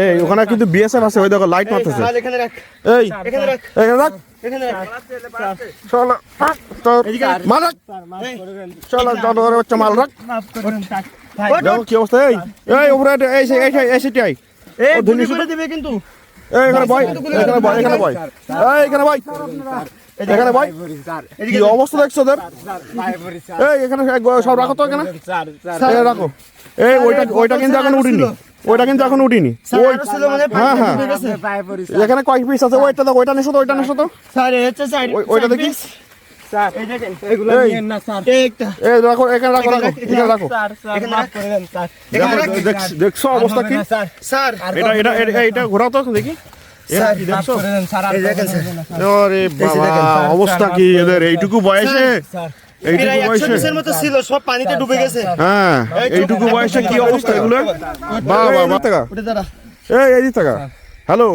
এই ওখানে কিন্তু বিএসএফ আছে, ওই দেখো লাইট মারতেছে। এখানে রাখ, এই এখানে রাখ, এখানে রাখ, এখানে রাখ। চল তোর মাল রাখ, চল তোর হচ্ছে মাল রাখ। দেখো কি অবস্থা। এই এই উপরে এই এই সিটিআই এই গুলি করে দিবে কিন্তু। এই এখানে বয়, এখানে বয়, এখানে বয়, এই এখানে বয়, এখানে বয়। কি অবস্থা দেখছো ওদের? এই এখানে সব রাখো তো, এখানে রাখো। এই ওইটা কিন্তু এখন উঠিনি, ওইটা কিন্তু এখন উঠিনি। হ্যাঁ হ্যাঁ, এখানে কয়েক পিস আছে। ওইটা দেখো, ওইটা নেছো তো, ওইটা নেছো তো স্যার হচ্ছে স্যার, ওইটা দেখি। স্যার এই দেখেন এগুলো নিয়েন না স্যার। একটা এই রাখো, এখানে রাখো, রাখো, এখানে রাখো। স্যার স্যার মাফ করে দেন স্যার। এখানে রাখ। দেখছো অবস্থা কি? স্যার স্যার এটা এটা ঘোরাও তো দেখি। স্যার মাফ করে দেন স্যার। এই দেখেন স্যার, আরে বাবা অবস্থা কি এদের এইটুকু বয়সে, স্যার এইটুকু বয়সে। 120 এর মতো ছিল, সব পানিতে ডুবে গেছে। হ্যাঁ এইটুকু বয়সে কি অবস্থা এগুলো? বাবা বাবা টাকা উঠে দাঁড়া। এই দিক টাকা। হ্যালো,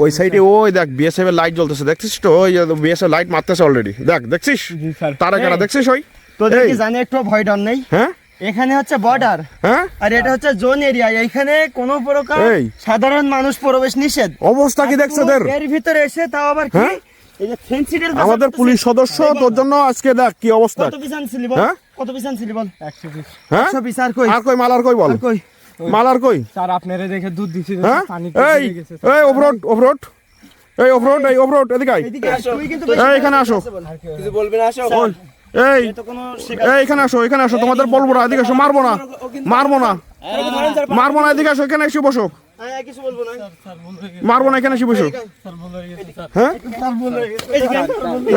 ওই সাইডে ওই দেখ বিএসএফ এর লাইট জ্বলতেছে, দেখছিস তো? ওই বিএসএফ লাইট মারতেছে অলরেডি, দেখ দেখছিস? তারা কেনা দেখছিস? ওই তোদের কি জানি একটু ভয় ডর নেই? হ্যাঁ এখানে হচ্ছে বর্ডার, হ্যাঁ, আর এটা হচ্ছে জোন এরিয়া। এখানে কোনো প্রকার এই। সাধারণ মানুষ প্রবেশ নিষেধ। অবস্থা কি দেখছো ওদের? এর ভিতরে এসে তাও আবার কি হ্যাঁ? এই যে ফেন্সিডের আমাদের পুলিশ সদস্য তোর জন্য আজকে দেখ কি অবস্থা। কত পিস আনছিলি বল? হ্যাঁ? কত পিস আনছিলি বল? 100 পিস। হ্যাঁ 100 পিস আর কই? আর কই মাল, আর কই বল, আর কই? মাল আর কই? স্যার আপনারে দেখে দুধ দিছি, হ্যাঁ পানি এই এই অফরোড, অফরোড, এই অফরোড, এই অফরোড, এদিকে আয়। এদিকে আসো। তুই কিন্তু এই এখানে আসো। কিছু বলবেন? আসো। ওই এই তো কোনো এই এখানে আসো, এখানে আসো। তোমাদের বলবো না, এদিকে আসো। মারবো না, মারবো না, মারবো না, এদিকে আসো। এখানে এসে বসো, হ্যাঁ কিছু বলবো না। মারবো না, এখানে এসে বসো। হ্যাঁ এদিকে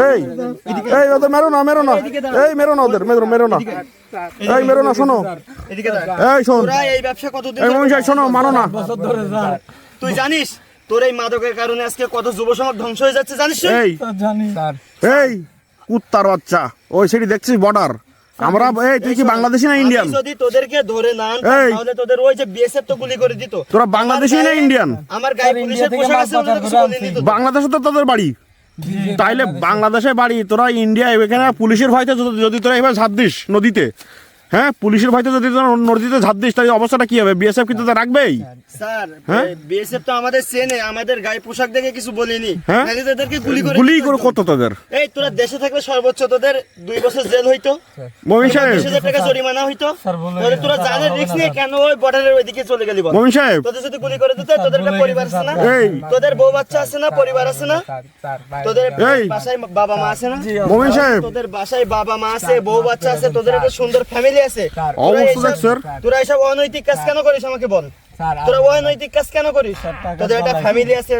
এই এই ওদের মেরো না, মেরো না, এই মেরো না ওদের, মেরো মেরো না, এই মেরো না। শোনো এদিকে দেখ। এই শোন, তোরা এই ব্যবসা কতদিন এই ধরে মনীষ শোনো, মারো না। ধরে স্যার তুই জানিস তোর এই মাদকের কারণে আজকে কত যুব সমাজ ধ্বংস হয়ে যাচ্ছে জানিস তুই? এই জানি স্যার। এই কুত্তার বাচ্চা, ওই সেটি দেখছিস বর্ডার। আমরা এই তুই কি বাংলাদেশি না ইন্ডিয়ান? আমি যদি তোদেরকে ধরে না আনতাম, এই। তাহলে তোদের ওই যে বিএসএফ তো গুলি করে দিত। তোরা বাংলাদেশি না ইন্ডিয়ান? আমার গায়ে পুলিশের পোশাক আছে, ওদের কিছু বলেনি তো। বাংলাদেশে তো তোদের বাড়ি, তাইলে বাংলাদেশে বাড়ি, তোরা ইন্ডিয়া এখানে পুলিশের ভয়তে যদি তোরা এবার ঝাঁপ দিস নদীতে, হ্যাঁ পুলিশের ভয়তে যদি তোরা নদীতে ঝাঁপ দিস, তাহলে অবস্থাটা কি হবে? বিএসএফ কিন্তু তা রাখবেই। স্যার হ্যাঁ? বিএসএফ তো আমাদের চেনে, আমাদের গায়ে পোশাক দেখে কিছু বলেনি। হ্যাঁ? নাহলে তোদেরকে গুলি করে গুলি দিত। করে কত তোদের? এই তোরা দেশে থাকলে সর্বোচ্চ তোদের 2 বছর জেল হইতো, মমিন সাহেব, 20,000 টাকা জরিমানা হইতো। স্যার বলে তাহলে তোরা জানের রিস্ক নিয়ে কেন ওই বর্ডারের ওইদিকে চলে গেলি বল? মমিন সাহেব, তোদের যদি গুলি করে দিতে, তোদের একটা পরিবার আছে না? এই। তোদের বউ বাচ্চা আছে না? পরিবার আছে না? স্যার ভাই তোদের এই। বাসায় বাবা মা আছে না? মমিন সাহেব, তোদের বাসায় বাবা মা আছে, বউ বাচ্চা আছে, তোদের একটা সুন্দর ফ্যামিলি আছে। অবস্থা দেখ স্যার। তোরা এসব অনৈতিক কাজ কেন করিস আমাকে বল? স্যার তোরা অনৈতিক কাজ কেন করিস? তোদের একটা ফ্যামিলি আছে,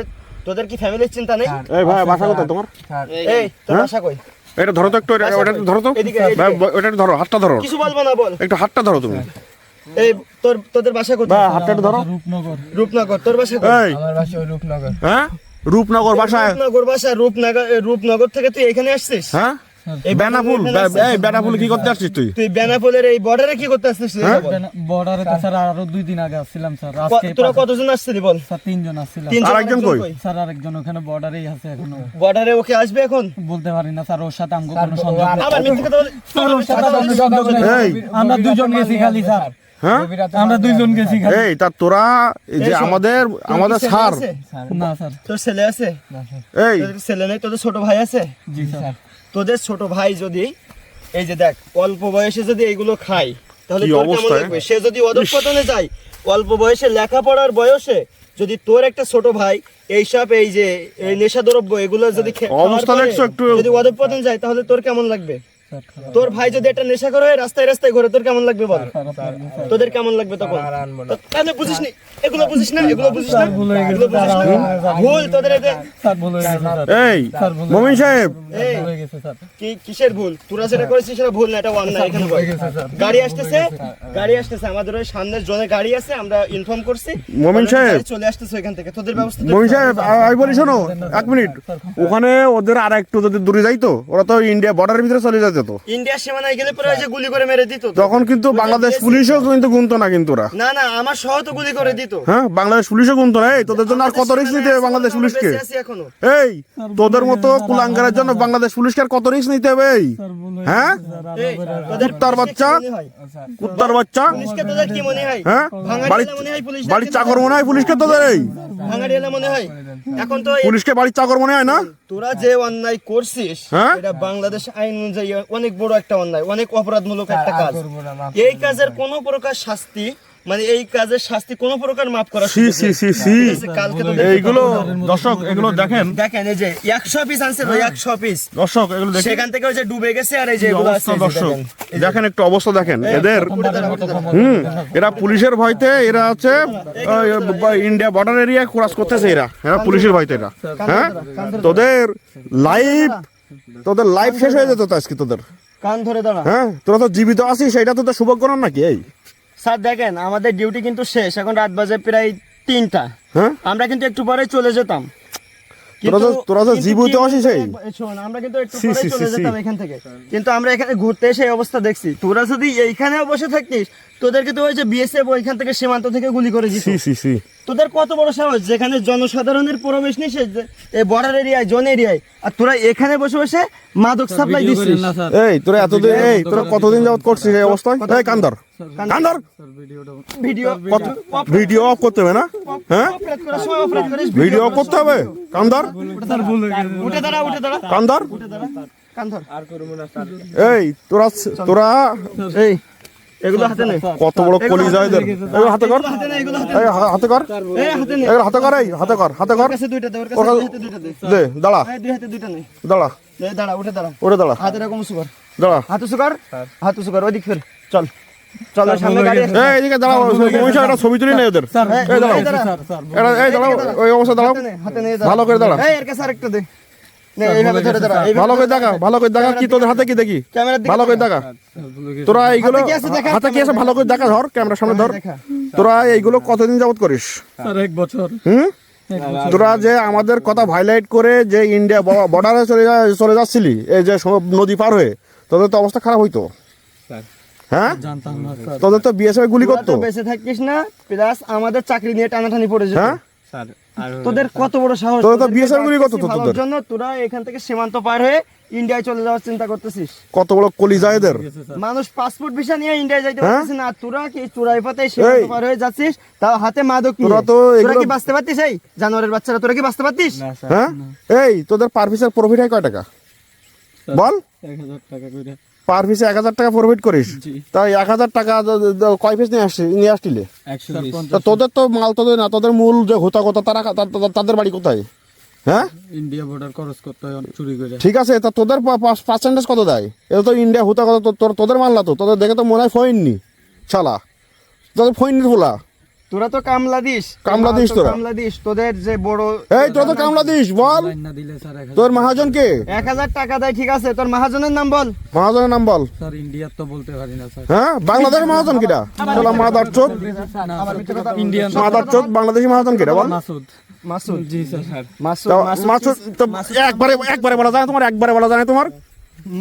তোদের কি ফ্যামিলির চিন্তা নেই? এই ভাই বাসা কোথায় তোমার? স্যার এই তোর বাসা কই? এটা ধরো তো একটু, ওটা একটু ধরো তো, এদিকে, ভাই, ওটা একটু ধরো, হাতটা ধরো, কিছু বলবো না বল। একটু হাতটা ধরো তুমি, এই তোদের বাসা ভাই কোথায়? হাতটা একটু ধরো। রূপনগর। রূপনগর। তোর বাসা কোথায়? এই আমার বাসা ওই রূপনগর। হ্যাঁ রূপনগর বাসায়, রূপনগর বাসা। রূপনগর থেকে তুই এখানে আসছিস? হ্যাঁ এই বেনাফুল, এই বেনাফুল কি করতে আসছিস তুই? তুই বেনাপোলের এই বর্ডারে কি করতে আসছিস? হ্যাঁ? বর্ডারে তো স্যার আরো 2 দিন আগে আসছিলাম স্যার। আজকে তোরা কতজন আসছিলি বল? স্যার 3 জন আসছিলাম। তিনজন, আরেকজন কই? স্যার আরেকজন ওখানে বর্ডারেই আছে এখনো। বর্ডারে ওকে আসবে এখন? বলতে পারি না স্যার, ওর সাথে আমগো কোনো সংযোগ নেই। আবার মিথ্যে কথা বলে। স্যার ওর সাথে কোনো সংযোগ নেই। এই। আমরা 2 জন গেছি খালি স্যার। হ্যাঁ আমরা 2 জন গেছি খালি। এই তা তোরা এই যে আমাদের তোর ছেলে স্যার, আছে? না স্যার। তোর ছেলে আছে? এই তোদের ছেলে নেই? তোদের ছোট ভাই আছে? জি স্যার। তোদের ছোট ভাই যদি এই যে দেখ অল্প বয়সে যদি এইগুলো খায়, তাহলে কি তোর কেমন অবস্থা, লাগবে? সে যদি অধঃপতনে যায়, অল্প বয়সে লেখাপড়ার বয়সে যদি তোর একটা ছোট ভাই এইসব এই যে এই নেশাদ্রব্য এগুলো যদি অবস্থা দেখছো একটু? যদি অধঃপতন যায়, তাহলে তোর কেমন লাগবে? স্যার খারাপ। তোর ভাই যদি একটা নেশা করে রাস্তায় রাস্তায় ঘোরে, তোর কেমন লাগবে বল? খারাপ লাগবে স্যার। তোদের কেমন লাগবে তখন? তাহলে বুঝিস নি, এগুলো বুঝিস না, এগুলো বুঝিস না, ভুল হয়ে গেছে এগুলো বুঝিস না। স্যার। ভুল তোদের এতে। স্যার ভুল হয়ে গেছে স্যার। এই স্যার ভুল মমিন সাহেব, এই হয়ে গেছে স্যার। কিসের ভুল? তোরা যেটা করেছিস সেটা ভুল না, এটা অন্যায়। এখানে বল। হয়ে গেছে স্যার। গাড়ি আসতেছে, গাড়ি আসতেছে, আমাদের ওই সামনের জোনে গাড়ি আছে, আমরা ইনফর্ম করছি। মমিন সাহেব। গাড়ি চলে আসতেছে এখান থেকে, তোদের ব্যবস্থা মমিন সাহেব আমি বলি শোনো, 1 মিনিট, ওখানে ওদের আর একটু যদি দূরে যাইতো, ওরা তো ইন্ডিয়া বর্ডারের ভিতরে চলে যেত। যেত, ইন্ডিয়ার সীমানায় গেলে পরে ওই যে গুলি করে মেরে দিত তো। তখন কিন্তু বাংলাদেশ পুলিশও কিন্তু গুনতো না কিন্তু ওরা। না না, আমার সহ তো গুলি করে দিত। হ্যাঁ, বাংলাদেশ পুলিশও গুনতো না। এই তোদের জন্য আর কত রিস্ক নিতে হবে বাংলাদেশ পুলিশকে? বেঁচে আছি এখনো। এই তোদের মতো কুলাঙ্গারের জন্য বাংলাদেশ পুলিশকে আর কত রিস্ক নিতে হবে? এই হ্যাঁ, এই, তোদের কুত্তার বাচ্চা, কি মনে হয়? কুত্তার বাচ্চা, পুলিশকে তোদের কি মনে হয়? হ্যাঁ, ভাঙাড়িয়ালা মনে হয় পুলিশ, বাড়ির চাকর মনে হয় পুলিশকে তোদের? এই ভাঙাড়িয়ালা মনে হয়। এখন তো পুলিশকে বাড়ির চাকর মনে হয় না? তোরা যে অন্যায় করছিস, হ্যাঁ? এটা বাংলাদেশ আইন অনুযায়ী অনেক বড় একটা অন্যায়, অনেক অপরাধমূলক একটা কাজ। এই কাজের কোনো প্রকার শাস্তি, মানে এই কাজের শাস্তি কোনো প্রকার মাফ করা সি সি সি সি। কালকে তো এইগুলো দর্শক, এগুলো দেখেন দেখেন, এই যে 100 পিস আনছে তো, 100 পিস দর্শক, এগুলো দেখেন সেখান থেকে ওই যে ডুবে গেছে। আর এই যে কি এগুলো আছে, অবস্থা এই যে দর্শক, দেখেন। দেখেন একটু অবস্থা দেখেন এদের। উঠে দাঁড়া, উঠে দাঁড়া। এরা পুলিশের ভয়তে, এরা হচ্ছে ইন্ডিয়া বর্ডার এরিয়া ক্রস করতেছে, এরা পুলিশের ভয়তে এরা। হ্যাঁ, তোদের লাইফ শেষ হয়ে যেত তো আজকে তোদের। কান ধরে দাঁড়া। হ্যাঁ, তোরা তো জীবিত আছিস, সেটা তো তোর সৌভাগ্য না নাকি? এই স্যার দেখেন, আমাদের ডিউটি কিন্তু শেষ, এখন রাত বাজে প্রায় 3টা। হ্যাঁ, আমরা কিন্তু একটু পরে চলে যেতাম। তোরা তো জীবিত আছিস। এই শোন, আমরা কিন্তু একটু সি, পরে সি, চলে সি, সি। যেতাম এখান থেকে, কিন্তু আমরা এখানে ঘুরতে এসে এই অবস্থা দেখছি। তোরা যদি এইখানেও বসে থাকতিস, তোদেরকে তো ওই যে বিএসএফ ওইখান থেকে সীমান্ত থেকে গুলি করে দিত। সি সি সি। তোদের কত বড় সাহস, যেখানে জনসাধারণের প্রবেশ নিষেধ, এই বর্ডার এরিয়ায়, জোন এরিয়ায়, আর তোরা এখানে বসে বসে মাদক সাপ্লাই দিচ্ছিস। এই তোরা এতদিন, এই তোরা কতদিন যাবত করছিস এই অবস্থায়? এই কান্দর ভিডিও ভিডিও অফ করতে হবে না? হ্যাঁ, অপরাধ করার সময় অপরাধ করিস, ভিডিও অফ করতে হবে। কান্দর উঠে দাঁড়া, উঠে দাঁড়া, কান্দর উঠে দাঁড়া, কান ধর। এই তোরা এই এগুলো হাতে নে, কত বড় কলিজা এদের। এগুলো হাতে কর, হাতে নে, এগুলো হাতে নে। এই হাতে কর, এই হাতে নে। এগুলো হাতে কর, এই হাতে কর, হাতে কর। ওর কাছে দুইটা দে, ওর কাছে ওর কাছে- দুই হাতে দুইটা দে। দে, দাঁড়া, এই দুই হাতে দুইটা নে। দাঁড়া, এই দাঁড়া, উঠে দাঁড়া, ওরে দাঁড়া, হাতে এরকম উঁচু কর, দাঁড়া। হাত উঁচু কর, হাত উঁচু কর, ওইদিক ফের, চল চল, ওই সামনে গাড়ি আছে। এই এদিকে দাঁড়াও, একটা ছবি তুলি নেই ওদের। এই দাঁড়াও, এই দাঁড়াও, ওই অবস্থা দাঁড়াও, হাতে নে, হাতে নে, দাঁড়া। ভালো করে দাঁড়া, এই এর কাছে আরেকটা দে। নে, এইভাবে ধরে দাঁড়া, এইভাবে ভালো করে দেখা, ভালো করে দেখা। কি তোদের হাতে কি দেখি? ক্যামেরার দিকে ভালো করে দেখা। তোরা এইগুলো হাতে কি আছে দেখা? হাতে কি আছে ভালো করে দেখা, ধর ক্যামেরার সামনে ধর। দেখা। তোরা এইগুলো কতদিন যাবত করিস? স্যার 1 বছর। তোরা যে আমাদের কথা ভাইলাইট করে যে ইন্ডিয়া বর্ডারে চলে যাচ্ছিলি, এই যে নদী পার হয়ে, তোদের তো অবস্থা খারাপ হইতো। হ্যাঁ, জানতাম না স্যার। তোদের তো বিএসএফ গুলি তোরা করতো। তো বেঁচে থাকিস না, প্লাস আমাদের চাকরি নিয়ে টানাটানি পড়ে যেত। হ্যাঁ, স্যার আর তোদের কত বড় সাহস, তোদের তো তোদেরকে BSF গুলি করতো তো ভালোর তোদের। জন্য তোরা এখান থেকে সীমান্ত পার হয়ে ইন্ডিয়ায় চলে যাওয়ার চিন্তা করতেছিস। কত বড় কলিজা এদের। মানুষ পাসপোর্ট ভিসা নিয়ে ইন্ডিয়ায় যাইতে হ্যাঁ? পারতেছে না, তোরা কি চোরাই পথে সীমান্ত পার হয়ে যাচ্ছিস, তাও হাতে মাদক নিয়ে। তোরা তো তোরা এগুলো- কি বাঁচতে পারতিস? এই জানোয়ারের বাচ্চারা, তোরা কি বাঁচতে পারতিস? না স্যার। হ্যাঁ, এই তোদের পার পিসের প্রফিট হয় কয় টাকা বল? 1000 টাকা করে। পার পিসে 1000 টাকা প্রফিট করিস, জি। তাই 1000 টাকা কয় পিস নিয়ে আসছিলে? 120। তা তোদের তো মাল তোদের না, তোদের মূল যে হোতা তাদের বাড়ি কোথায়? হ্যাঁ, ইন্ডিয়া বর্ডার ক্রস করতে হয় চুরি করে। ঠিক আছে, তা তোদের পার্সেন্টেজ কত দেয়? এটা তো ইন্ডিয়া হোতা কত, তোদের মাল না তো, তোদের দেখে তো মনে হয় ফইননি শালা, তোদের ফইনির ফোলা। তোরা তো কামলা দিস, কামলা দিস তোরা। কামলা দিস, তোদের যে বড় এই তোরা তো কামলা দিস, বল লাইন না দিলে স্যার 1000। তোর মহাজন কে? 1000 টাকা দেয়, ঠিক আছে, তোর মহাজনের নাম বল। মহাজনের নাম বল। স্যার ইন্ডিয়ার তো বলতে পারি না স্যার। হ্যাঁ, বাংলাদেশের মহাজন কিটা? শালা মাদার চোদ, ইন্ডিয়ান মাদার চোদ, বাংলাদেশি মহাজন কিটা বল? মাসুদ। মাসুদ। জি স্যার। মাসুদ, তা মাসুদ, মাসুদ তো একবারে বলা যায় না তোমার, একবারে বলা যায় না তোমার।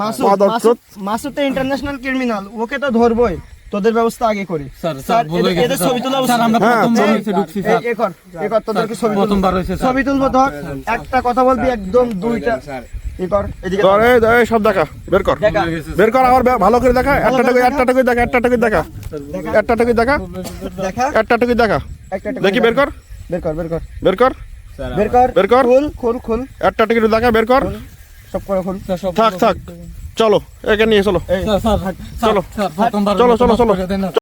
মাসুদ, মাদার চোদ। মাসুদ তো ইন্টারন্যাশনাল ক্রিমিনাল, ওকে তো ধরবই, তোদের ব্যবস্থা আগে করি। স্যার ভুলে গেছি এদের স্যার। ছবি তোলা স্যার আমরা হ্যাঁ, প্রথমবার ছবি- হয়েছে ঢুকছি স্যার। এই কর, তোদেরকে ছবি তুলবো। প্রথমবার হয়েছে স্যার। ছবি তুলবো, ধর একটা কথা বলবি, একদম দুইটা এই কর, এদিকে তোর এই সব দেখা বের কর, দেখা। বের কর, আবার ভালো করে দেখা। একটা টাকা দেখা, একটা টাকা দেখা, একটা টাকা দেখা, দেখা একটা টাকা দেখা, একটা দেখি বের কর, বের কর, বের কর, বের কর, বের কর। খুল একটা টাকা দেখা, বের কর। সব করে খুল। থাক চলো, এখানে নিয়ে চলো, স্যার চলো। স্যার প্রথমবার চলো, চলো, চলো। করে দেন না।